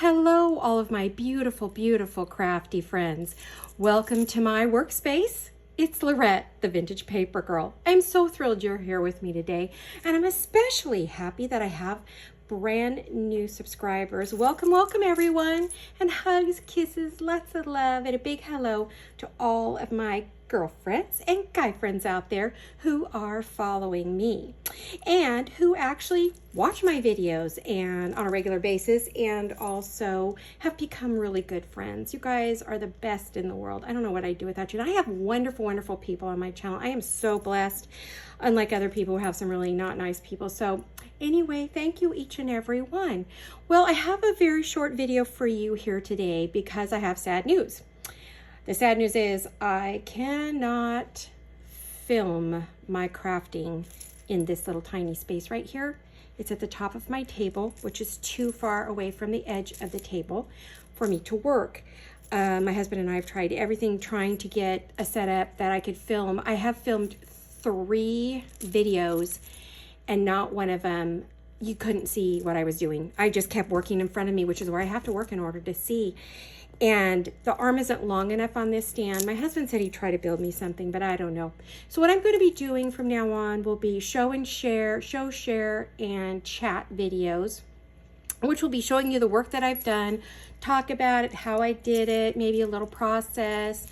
Hello, all of my beautiful, beautiful crafty friends. Welcome to my workspace. It's Lorette, the Vintage Paper Girl. I'm so thrilled you're here with me today, and I'm especially happy that I have brand new subscribers. Welcome, welcome everyone, and hugs, kisses, lots of love, and a big hello to all of my girlfriends and guy friends out there who are following me and who actually watch my videos and on a regular basis and also have become really good friends. You guys are the best in the world. I don't know what I'd do without you. And I have wonderful, wonderful people on my channel. I am so blessed, unlike other people who have some really not nice people. So anyway, thank you each and every one. Well, I have a very short video for you here today because I have sad news. The sad news is I cannot film my crafting in this little tiny space right here. It's at the top of my table, which is too far away from the edge of the table for me to work. My husband and I have tried everything trying to get a setup that I could film. I have filmed 3 videos and not one of them you couldn't see what I was doing. I just kept working in front of me, which is where I have to work in order to see. And the arm isn't long enough on this stand. My husband said he'd try to build me something, but I don't know. So what I'm going to be doing from now on will be show, share, and chat videos, which will be showing you the work that I've done, talk about it, how I did it, maybe a little process.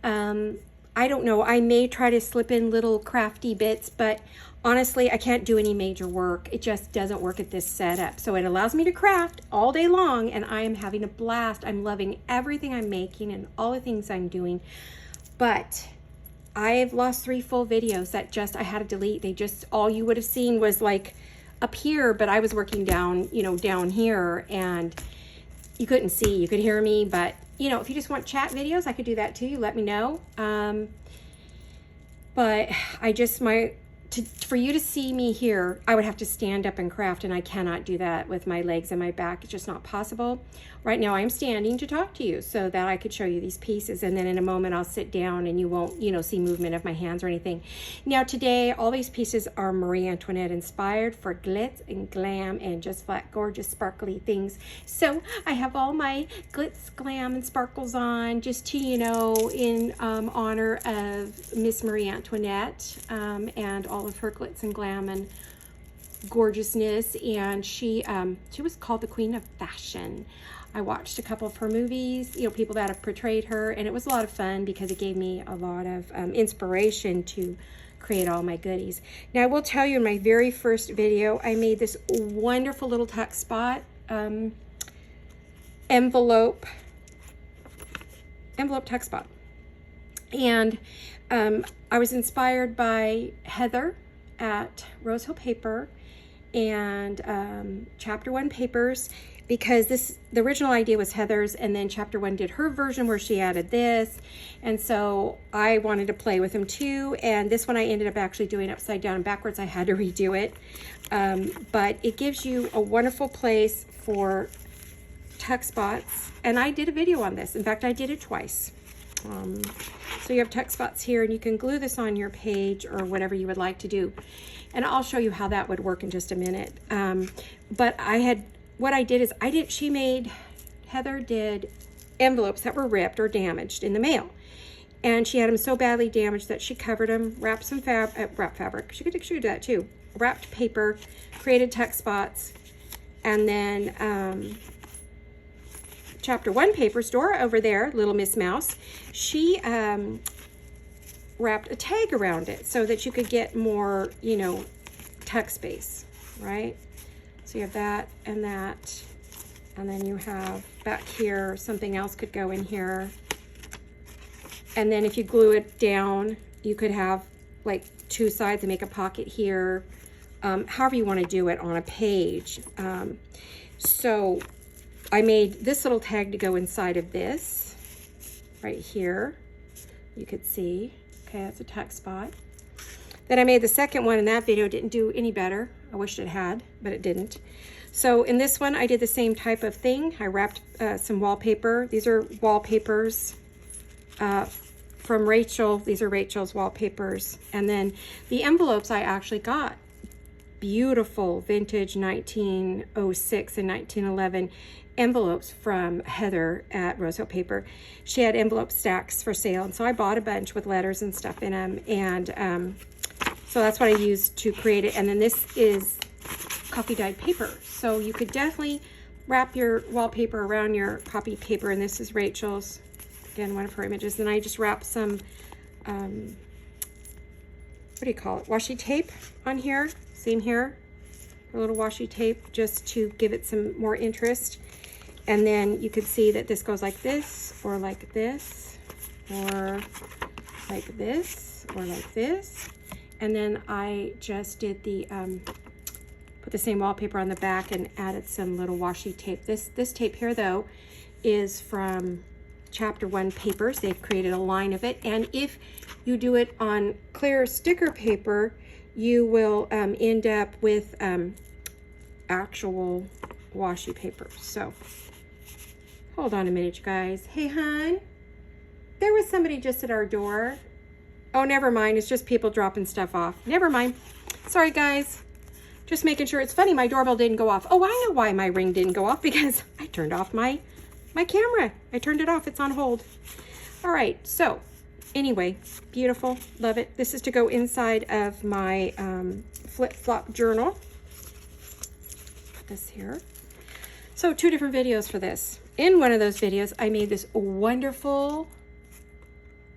I don't know. I may try to slip in little crafty bits, but honestly, I can't do any major work. It just doesn't work at this setup. So it allows me to craft all day long, and I am having a blast. I'm loving everything I'm making and all the things I'm doing. But I've lost 3 full videos that I had to delete. They just, all you would have seen was like up here, but I was working down, down here, and you couldn't see. You could hear me, but if you just want chat videos, I could do that too. You let me know. But for you to see me here, I would have to stand up and craft, and I cannot do that with my legs and my back. It's just not possible. Right now I'm standing to talk to you so that I could show you these pieces, and then in a moment I'll sit down and you won't, see movement of my hands or anything. Now today, all these pieces are Marie Antoinette inspired for glitz and glam and just flat, gorgeous, sparkly things. So I have all my glitz, glam, and sparkles on just to, in honor of Miss Marie Antoinette and all of her glitz and glam and gorgeousness. And she was called the Queen of Fashion. I watched a couple of her movies, people that have portrayed her, and it was a lot of fun because it gave me a lot of inspiration to create all my goodies. Now I will tell you, in my very first video, I made this wonderful little tuck spot envelope tuck spot. And I was inspired by Heather at Rose Hill Paper and Chapter 1 Papers, because the original idea was Heather's, and then Chapter 1 did her version where she added this, and so I wanted to play with them too. And this one I ended up actually doing upside down and backwards. I had to redo it, but it gives you a wonderful place for tuck spots, and I did a video on this. In fact, I did it twice. So you have tuck spots here, and you can glue this on your page or whatever you would like to do, and I'll show you how that would work in just a minute. But Heather did envelopes that were ripped or damaged in the mail, and she had them so badly damaged that she covered them, wrapped some fabric. She could do that too. Wrapped paper, created tuck spots, and then Chapter 1 Papers, Dora over there, Little Miss Mouse, she wrapped a tag around it so that you could get more, tuck space, right? So you have that, and then you have back here, something else could go in here. And then if you glue it down, you could have like 2 sides and make a pocket here, however you want to do it on a page. So I made this little tag to go inside of this right here. You could see, okay, that's a tuck spot. Then I made the second one, and that video didn't do any better. I wished it had, but it didn't. So in this one, I did the same type of thing. I wrapped some wallpaper. These are wallpapers from Rachel. These are Rachel's wallpapers. And then the envelopes I actually got beautiful vintage 1906 and 1911 envelopes from Heather at Rosehill Paper. She had envelope stacks for sale, and so I bought a bunch with letters and stuff in them, and so that's what I used to create it. And then this is coffee dyed paper, so you could definitely wrap your wallpaper around your copy paper. And this is Rachel's, again, one of her images. And I just wrap some what do you call it, washi tape on here, same here, a little washi tape, just to give it some more interest. And then you can see that this goes like this, or like this, or like this, or like this. And then I just did the put the same wallpaper on the back and added some little washi tape. This tape here, though, is from Chapter 1 papers. They've created a line of it, and if you do it on clear sticker paper, you will end up with actual washi paper. So hold on a minute, you guys. Hey, hon, there was somebody just at our door. Oh, never mind. It's just people dropping stuff off. Never mind. Sorry, guys. Just making sure. It's funny, my doorbell didn't go off. Oh, I know why my ring didn't go off, because I turned off my camera. I turned it off. It's on hold. All right. So anyway, beautiful. Love it. This is to go inside of my flip-flop journal. Put this here. So 2 different videos for this. In one of those videos, I made this wonderful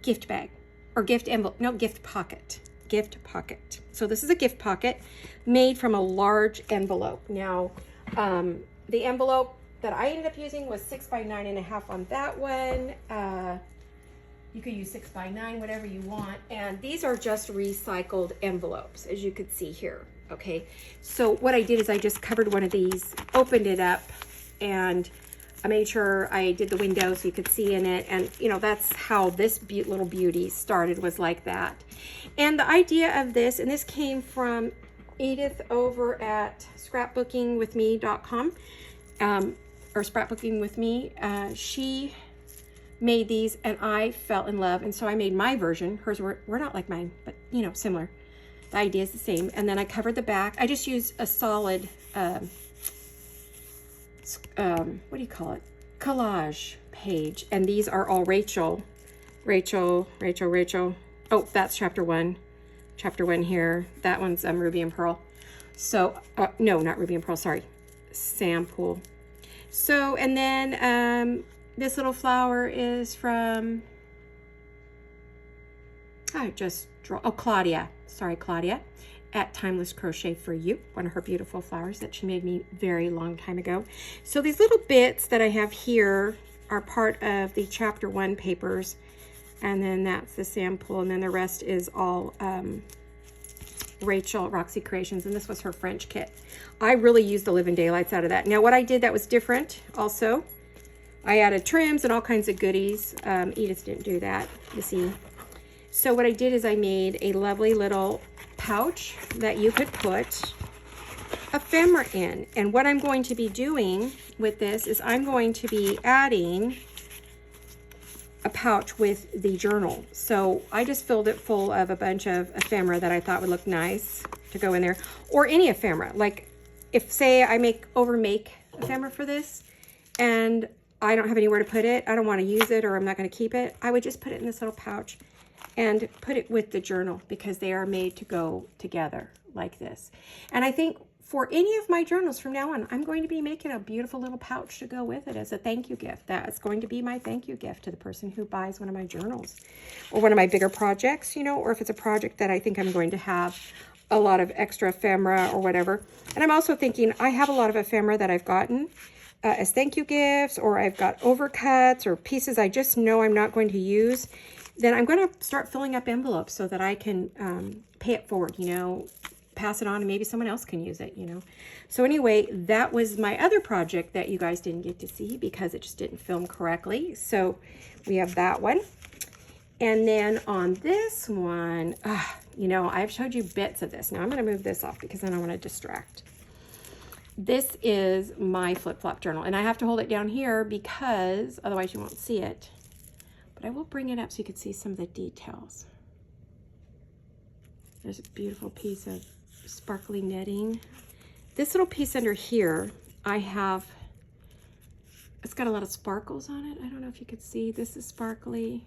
gift bag, or gift envelope. No, gift pocket. Gift pocket. So this is a gift pocket made from a large envelope. Now, the envelope that I ended up using was 6 by 9.5 on that one. You could use 6 by 9, whatever you want. And these are just recycled envelopes, as you could see here. Okay, so what I did is I just covered one of these, opened it up, and I made sure I did the window so you could see in it. And you know, that's how this little beauty started, was like that. And the idea of this, and this came from Edith over at scrapbookingwithme.com, or Scrapbooking with Me. She made these and I fell in love, and so I made my version. Hers were not like mine, but you know, similar. The idea is the same. And then I covered the back. I just used a solid what do you call it, collage page, and these are all Rachel. Oh, that's chapter 1 here. That one's Ruby and Pearl. So no, not Ruby and Pearl, sorry, Sampool. So, and then this little flower is from, I just draw, oh, Claudia. Sorry, Claudia at Timeless Crochet for You, one of her beautiful flowers that she made me very long time ago. So these little bits that I have here are part of the Chapter 1 papers, and then that's the sample, and then the rest is all Rachel Roxy Creations, and this was her French kit. I really used the Living Daylights out of that. Now what I did that was different also, I added trims and all kinds of goodies. Edith didn't do that, you see. So what I did is I made a lovely little pouch that you could put ephemera in. And what I'm going to be doing with this is I'm going to be adding a pouch with the journal. So I just filled it full of a bunch of ephemera that I thought would look nice to go in there, or any ephemera. Like if, say, I overmake ephemera for this and I don't have anywhere to put it, I don't want to use it, or I'm not going to keep it, I would just put it in this little pouch and put it with the journal, because they are made to go together like this. And I think for any of my journals from now on, I'm going to be making a beautiful little pouch to go with it as a thank you gift. That's going to be my thank you gift to the person who buys one of my journals, or one of my bigger projects, you know, or if it's a project that I think I'm going to have a lot of extra ephemera or whatever. And I'm also thinking, I have a lot of ephemera that I've gotten as thank you gifts, or I've got overcuts or pieces I just know I'm not going to use. Then I'm going to start filling up envelopes so that I can pay it forward, you know, pass it on, and maybe someone else can use it, you know. So anyway, that was my other project that you guys didn't get to see because it just didn't film correctly. So we have that one. And then on this one, you know, I've showed you bits of this. Now I'm going to move this off because then I want to distract. This is my flip-flop journal, and I have to hold it down here because otherwise you won't see it. But I will bring it up so you can see some of the details. There's a beautiful piece of sparkly netting. This little piece under here, it's got a lot of sparkles on it. I don't know if you could see. This is sparkly.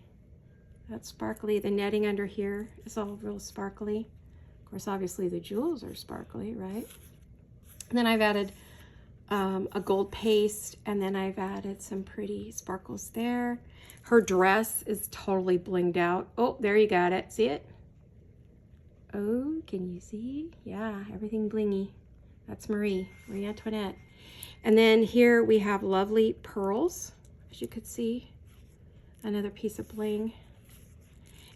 That's sparkly. The netting under here is all real sparkly. Of course, obviously the jewels are sparkly, right? And then I've added a gold paste, and then I've added some pretty sparkles there. Her dress is totally blinged out. Oh, there you got it. See it? Oh, can you see? Yeah, everything blingy. That's Marie Antoinette. And then here we have lovely pearls, as you could see. Another piece of bling.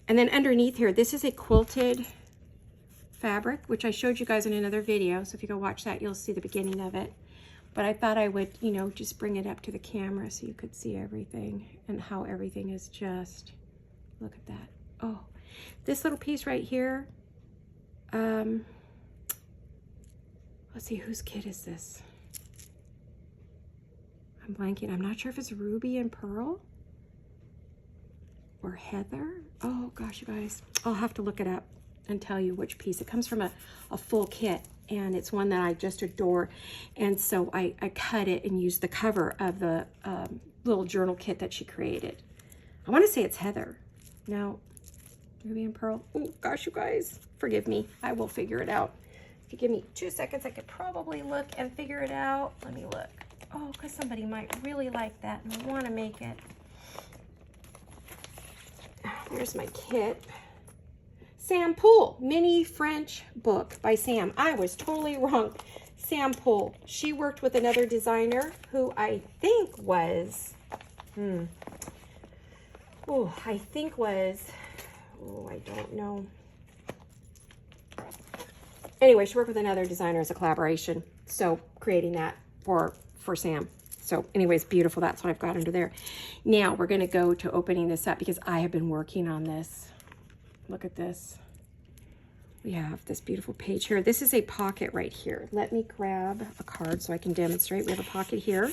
And then underneath here, this is a quilted fabric, which I showed you guys in another video. So if you go watch that, you'll see the beginning of it. But I thought I would, you know, just bring it up to the camera so you could see everything and how everything is just, look at that. Oh, this little piece right here. Let's see, whose kit is this? I'm blanking. I'm not sure if it's Ruby and Pearl or Heather. Oh gosh, you guys, I'll have to look it up and tell you which piece. It comes from a full kit, and it's one that I just adore. And so I cut it and used the cover of the little journal kit that she created. I want to say it's Heather. No, Ruby and Pearl. Oh gosh, you guys, forgive me. I will figure it out. If you give me 2 seconds, I could probably look and figure it out. Let me look. Oh, because somebody might really like that and I want to make it. Here's my kit. Sam Poole, Mini French Book by Sam. I was totally wrong. Sam Poole. She worked with another designer who I think was, I don't know. Anyway, she worked with another designer as a collaboration. So creating that for Sam. So anyways, beautiful. That's what I've got under there. Now we're going to go to opening this up because I have been working on this. Look at this. We have this beautiful page here. This is a pocket right here. Let me grab a card so I can demonstrate. We have a pocket here.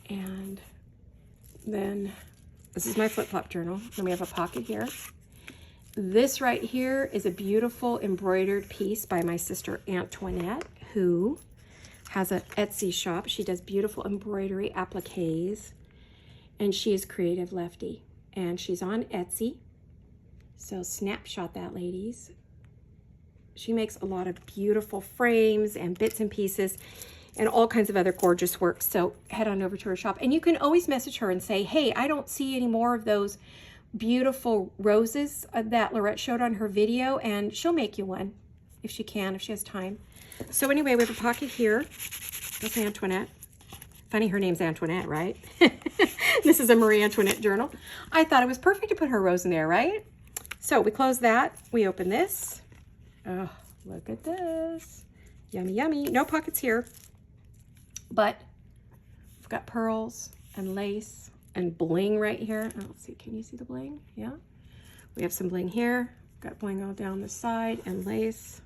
And then this is my flip-flop journal. Then we have a pocket here. This right here is a beautiful embroidered piece by my sister Antoinette, who has an Etsy shop. She does beautiful embroidery appliques, and she is Creative Lefty, and she's on Etsy. So snapshot that, ladies. She makes a lot of beautiful frames and bits and pieces and all kinds of other gorgeous work. So head on over to her shop, and you can always message her and say, hey, I don't see any more of those beautiful roses that Lorette showed on her video, and she'll make you one if she can, if she has time. So anyway, we have a pocket here. That's Antoinette. Funny, her name's Antoinette, right? This is a Marie Antoinette journal. I thought it was perfect to put her rose in there, right? So we close that. We open this. Oh, look at this. Yummy, yummy. No pockets here. But we've got pearls and lace and bling right here. Oh, let's see. Can you see the bling? Yeah. We have some bling here. Got bling all down the side and lace.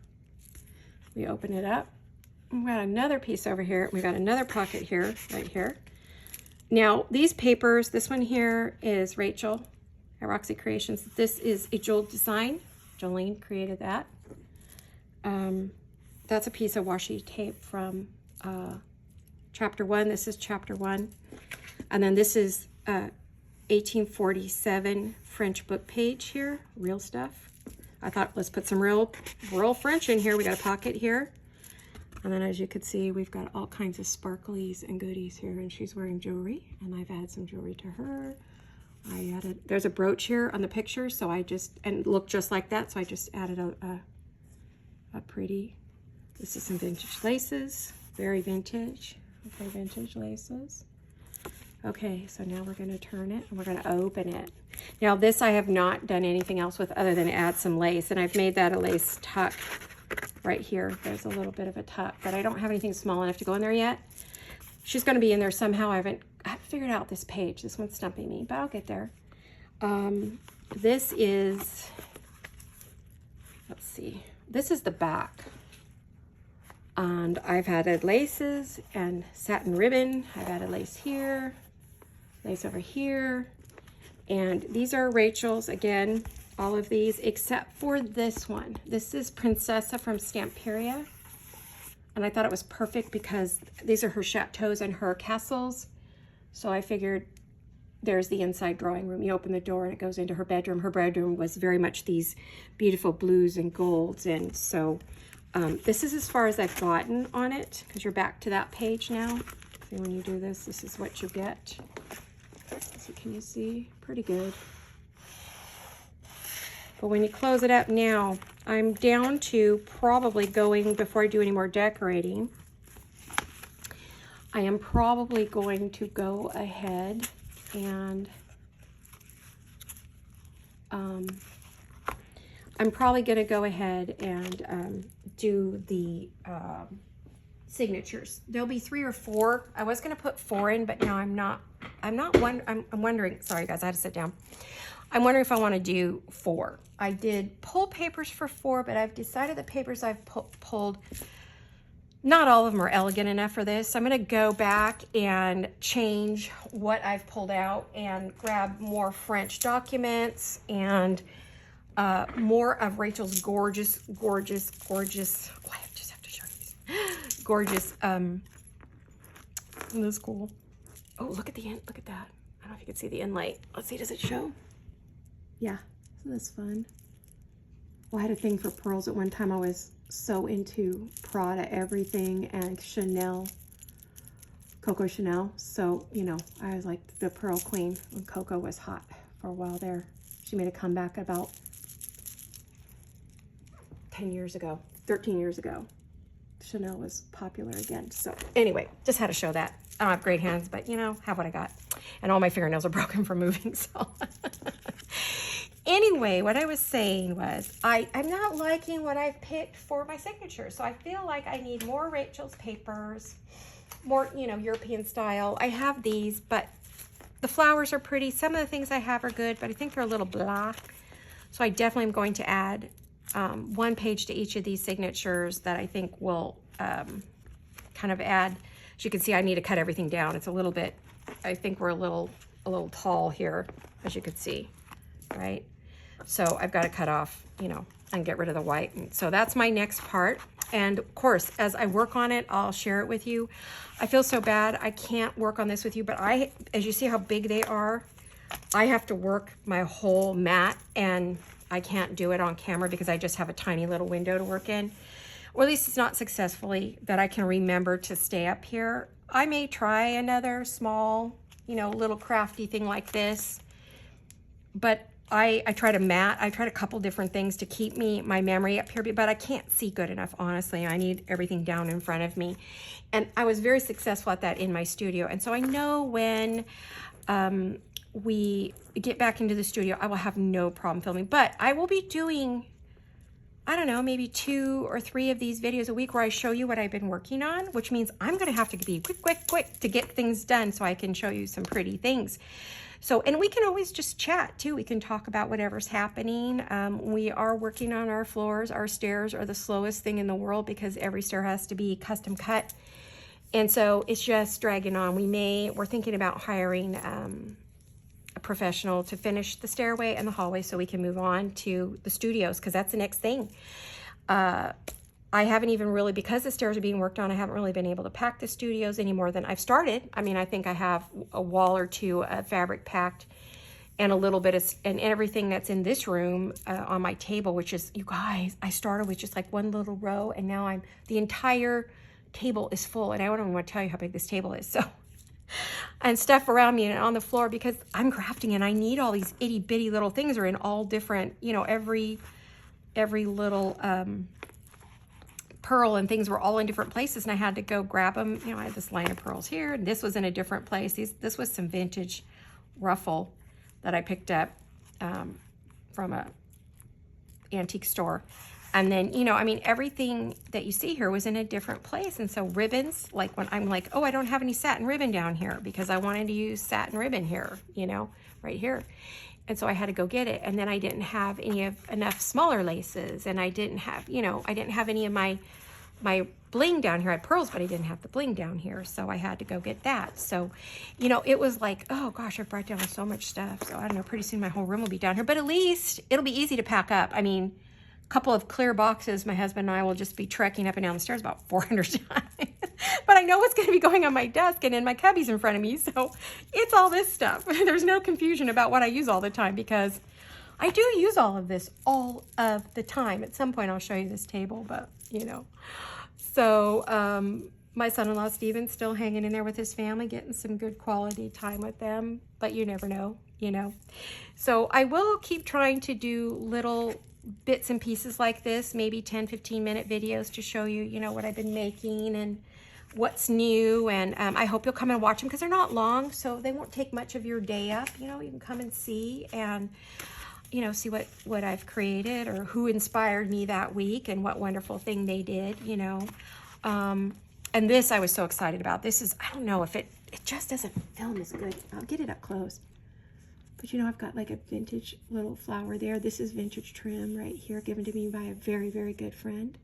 We open it up. We've got another piece over here. We got another pocket here, right here. Now, these papers, this one here is Rachel at Roxy Creations. This is a jeweled design. Jolene created that. That's a piece of washi tape from chapter 1. This is chapter 1. And then this is 1847 French book page here, real stuff. I thought, let's put some real French in here. We got a pocket here. And then as you can see, we've got all kinds of sparklies and goodies here, and she's wearing jewelry, and I've added some jewelry to her. I added, there's a brooch here on the picture, so I just, and it looked just like that, so I just added a pretty, this is some vintage laces, very vintage, okay, vintage laces. Okay, so now we're gonna turn it, and we're gonna open it. Now this I have not done anything else with other than add some lace, and I've made that a lace tuck right here. There's a little bit of a tuck, but I don't have anything small enough to go in there yet. She's gonna be in there somehow. I haven't figured out this page. This one's stumping me, but I'll get there. This is, let's see, this is the back. And I've added laces and satin ribbon. I've added lace here, lace over here. And these are Rachel's, again, all of these except for this one. This is Princessa from Stamperia. And I thought it was perfect because these are her chateaus and her castles. So I figured there's the inside drawing room. You open the door and it goes into her bedroom. Her bedroom was very much these beautiful blues and golds. And so this is as far as I've gotten on it, because you're back to that page now. See, when you do this, this is what you get. So can you see? Pretty good. But when you close it up now, I'm down to probably going, before I do any more decorating, I am probably going to go ahead and I'm probably going to go ahead and do the signatures. There'll be 3 or 4. I was going to put 4 in, but now I'm wondering, sorry guys, I had to sit down. I'm wondering if I want to do 4. I did pull papers for 4, but I've decided the papers I've pulled, not all of them are elegant enough for this. So I'm going to go back and change what I've pulled out and grab more French documents and more of Rachel's gorgeous, oh, I just have to show you these. Gorgeous, isn't this cool? Oh, look at the end, look at that. I don't know if you can see the inlay. Let's see, does it show? Yeah, isn't this fun? Well, I had a thing for pearls at one time. I was so into Prada everything and Chanel, Coco Chanel. So, you know, I was like the pearl queen when Coco was hot for a while there. She made a comeback about 10 years ago, 13 years ago. Chanel was popular again. So anyway, just had to show that. I don't have great hands, but you know, have what I got. And all my fingernails are broken from moving, so. Anyway, what I was saying was, I'm not liking what I've picked for my signature. So I feel like I need more Rachel's papers, more, you know, European style. I have these, but the flowers are pretty. Some of the things I have are good, but I think they're a little blah. So I definitely am going to add 1 page to each of these signatures that I think will kind of add. As you can see, I need to cut everything down. It's a little bit, I think we're a little tall here, as you can see, right? So I've got to cut off, you know, and get rid of the white. And so that's my next part. And of course, as I work on it, I'll share it with you. I feel so bad I can't work on this with you, but as you see how big they are, I have to work my whole mat, and I can't do it on camera because I just have a tiny little window to work in. Or at least it's not successfully that I can remember to stay up here. I may try another small, you know, little crafty thing like this, but I tried a mat. I tried a couple different things to keep my memory up here, but I can't see good enough, honestly. I need everything down in front of me. And I was very successful at that in my studio. And so I know when we get back into the studio, I will have no problem filming. But I will be doing, I don't know, maybe 2 or 3 of these videos a week where I show you what I've been working on, which means I'm going to have to be quick to get things done so I can show you some pretty things. So, and we can always just chat too. We can talk about whatever's happening. We are working on our floors. Our stairs are the slowest thing in the world because every stair has to be custom cut. And so it's just dragging on. We're thinking about hiring a professional to finish the stairway and the hallway so we can move on to the studios, because that's the next thing. I haven't even really, because the stairs are being worked on, I haven't really been able to pack the studios any more than I've started. I mean, I think I have a wall or 2 of fabric packed and a little bit of, and everything that's in this room on my table, which is, you guys, I started with just like 1 little row, and now the entire table is full, and I don't even want to tell you how big this table is. So, and stuff around me and on the floor, because I'm crafting and I need all these itty bitty little things are in all different, you know, every little pearl and things were all in different places, and I had to go grab them. You know, I had this line of pearls here, and this was in a different place. This was some vintage ruffle that I picked up from a antique store. And then, you know, I mean, everything that you see here was in a different place. And so ribbons, like when I'm like, oh, I don't have any satin ribbon down here because I wanted to use satin ribbon here, you know, right here. And so I had to go get it. And then I didn't have enough smaller laces, and I didn't have, you know, I didn't have any of my my bling down here. I had pearls, but I didn't have the bling down here, so I had to go get that. So, you know, it was like, oh gosh, I brought down so much stuff. So I don't know, pretty soon my whole room will be down here, but at least it'll be easy to pack up. I mean, a couple of clear boxes, my husband and I will just be trekking up and down the stairs about 400 times. But I know what's going to be going on my desk and in my cubbies in front of me, so it's all this stuff. There's no confusion about what I use all the time, because I do use all of this all of the time. At some point I'll show you this table, but you know. So my son-in-law Steven's still hanging in there with his family, getting some good quality time with them, but you never know, you know. So I will keep trying to do little bits and pieces like this, maybe 10-15 minute videos to show you, you know, what I've been making and what's new. And I hope you'll come and watch them, because they're not long, so they won't take much of your day up. You know, you can come and see and, you know, see what I've created, or who inspired me that week and what wonderful thing they did, you know. And this I was so excited about. This is, I don't know if it just doesn't film as good. I'll get it up close. But you know, I've got like a vintage little flower there. This is vintage trim right here, given to me by a very, very good friend.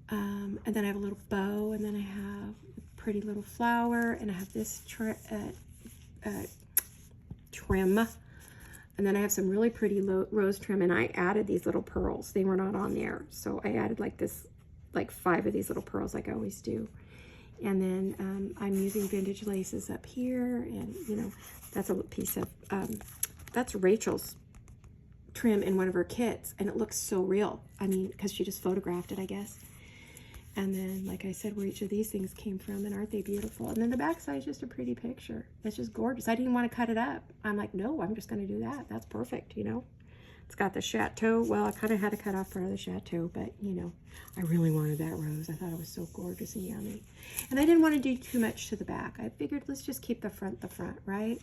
And then I have a little bow, and then I have a pretty little flower, and I have this trim. And then I have some really pretty rose trim, and I added these little pearls. They were not on there. So I added like 5 of these little pearls like I always do. And then I'm using vintage laces up here, and you know, that's a piece of, that's Rachel's trim in one of her kits, and it looks so real. I mean, because she just photographed it, I guess. And then, like I said, where each of these things came from, and aren't they beautiful? And then the back side is just a pretty picture. It's just gorgeous. I didn't want to cut it up. I'm like, no, I'm just going to do that. That's perfect, you know. It's got the chateau. Well, I kind of had to cut off part of the chateau, but, you know, I really wanted that rose. I thought it was so gorgeous and yummy. And I didn't want to do too much to the back. I figured let's just keep the front, right?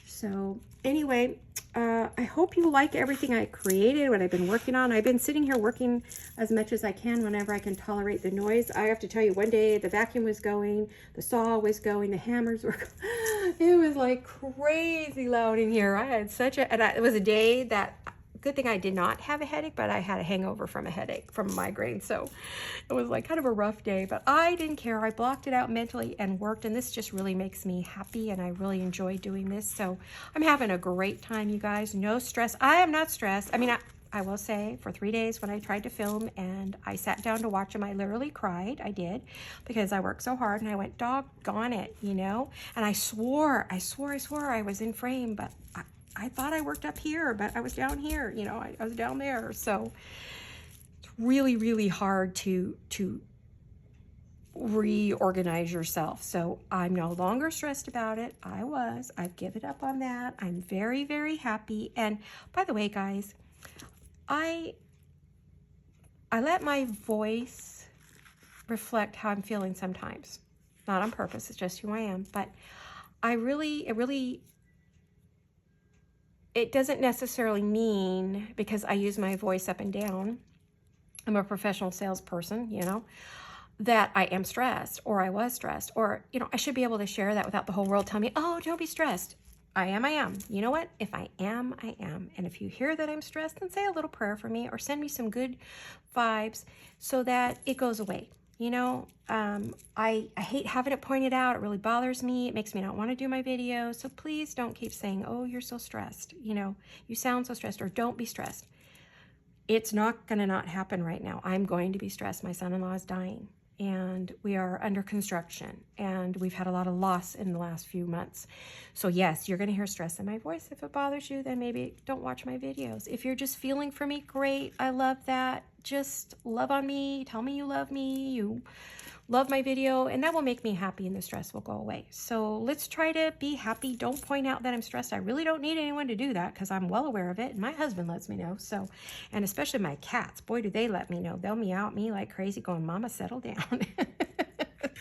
So anyway, I hope you like everything I created, what I've been working on. I've been sitting here working as much as I can whenever I can tolerate the noise. I have to tell you, one day the vacuum was going, the saw was going, the hammers were going. It was like crazy loud in here. I had such a, and it was a day that, good thing I did not have a headache, but I had a hangover from a headache, from a migraine. So it was like kind of a rough day, but I didn't care. I blocked it out mentally and worked, and this just really makes me happy, and I really enjoy doing this. So I'm having a great time, you guys. No stress. I am not stressed. I mean, I will say, for 3 days when I tried to film and I sat down to watch them, I literally cried. I did, because I worked so hard, and I went, doggone it, you know? And I swore I was in frame, but I thought I worked up here, but I was down here, you know, I was down there. So it's really, really hard to reorganize yourself. So I'm no longer stressed about it. I've given up on that. I'm very, very happy. And by the way, guys, I let my voice reflect how I'm feeling sometimes. Not on purpose, it's just who I am. But it doesn't necessarily mean, because I use my voice up and down, I'm a professional salesperson, you know, that I am stressed, or I was stressed, or, you know, I should be able to share that without the whole world telling me, oh, don't be stressed. I am. You know what? If I am, I am. And if you hear that I'm stressed, then say a little prayer for me, or send me some good vibes so that it goes away. You know, I hate having it pointed out. It really bothers me. It makes me not want to do my videos. So please don't keep saying, oh, you're so stressed. You know, you sound so stressed, or don't be stressed. It's not going to not happen right now. I'm going to be stressed. My son-in-law is dying, and we are under construction, and we've had a lot of loss in the last few months. So yes, you're going to hear stress in my voice. If it bothers you, then maybe don't watch my videos. If you're just feeling for me, great. I love that. Just love on me. Tell me you love me. You love my video, and that will make me happy, and the stress will go away. So let's try to be happy. Don't point out that I'm stressed. I really don't need anyone to do that, because I'm well aware of it, and my husband lets me know. So, and especially my cats, boy, do they let me know. They'll meow at me like crazy, going, Mama, settle down.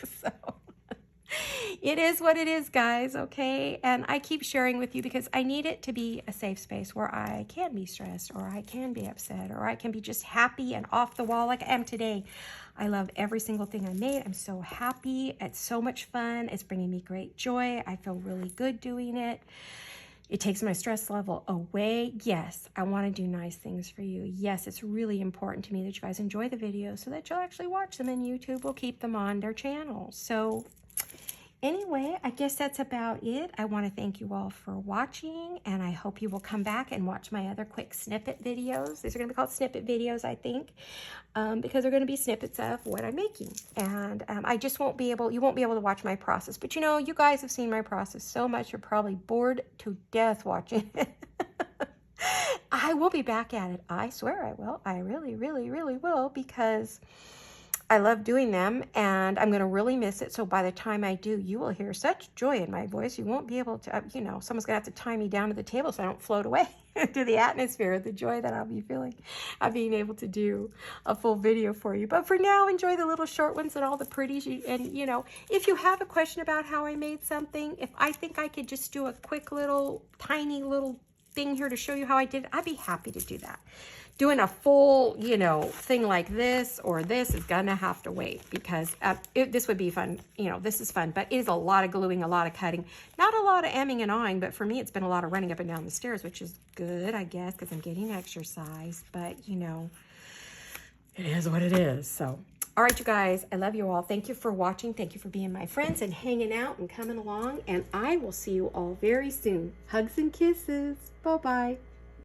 So it is what it is, guys, okay? And I keep sharing with you because I need it to be a safe space where I can be stressed, or I can be upset, or I can be just happy and off the wall like I am today. I love every single thing I made. I'm so happy. It's so much fun. It's bringing me great joy. I feel really good doing it. It takes my stress level away. Yes, I want to do nice things for you. Yes, it's really important to me that you guys enjoy the videos so that you'll actually watch them, and YouTube will keep them on their channel. So anyway, I guess that's about it. I want to thank you all for watching, and I hope you will come back and watch my other quick snippet videos. These are going to be called snippet videos, I think, because they're going to be snippets of what I'm making. And I just won't be able, you won't be able to watch my process. But you know, you guys have seen my process so much, you're probably bored to death watching it. I will be back at it. I swear I will. I really, really, really will, because I love doing them, and I'm going to really miss it. So by the time I do, you will hear such joy in my voice. You won't be able to, you know, someone's going to have to tie me down to the table so I don't float away to the atmosphere, the joy that I'll be feeling of being able to do a full video for you. But for now, enjoy the little short ones and all the pretties. And, you know, if you have a question about how I made something, if I think I could just do a quick little, tiny little thing here to show you how I did it, I'd be happy to do that. Doing a full, you know, thing like this or this is gonna have to wait, because this would be fun. You know, this is fun, but it is a lot of gluing, a lot of cutting, not a lot of emming and awing, but for me, it's been a lot of running up and down the stairs, which is good, I guess, because I'm getting exercise, but you know, it is what it is. So, all right, you guys, I love you all. Thank you for watching. Thank you for being my friends and hanging out and coming along, and I will see you all very soon. Hugs and kisses. Bye-bye.